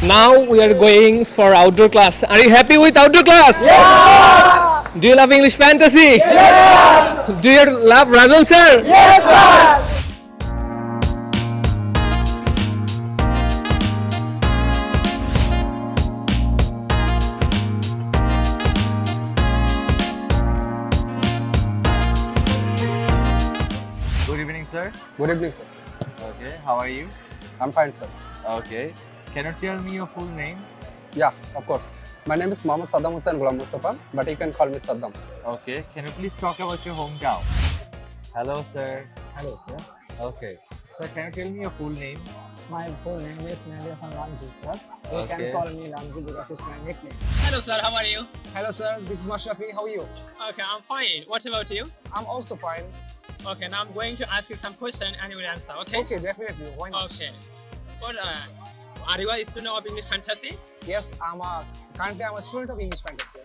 Now we are going for outdoor class. Are you happy with outdoor class? Yeah! Do you love English fantasy? Yes! Do you love Rajan sir? Yes, sir! Good evening, sir. Good evening, sir. Okay, how are you? I'm fine, sir. Okay. Can you tell me your full name? Yeah, of course. My name is Mohammad Saddam Hussain Ghulam Mustafa, but you can call me Saddam. Okay. Can you please talk about your hometown? Hello, sir. Hello, sir. Okay. Sir, can you tell me your full name? My full name is Mehdi Lamji, sir. You Okay. can call me Lamji because it's my nickname. Hello sir, how are you? Hello sir, this is Mashrafi. How are you? Okay, I'm fine. What about you? I'm also fine. Okay, now I'm going to ask you some question and you will answer, okay? Okay, definitely. Why not? Okay. What, are you a student of English fantasy? Yes, currently I'm a student of English fantasy.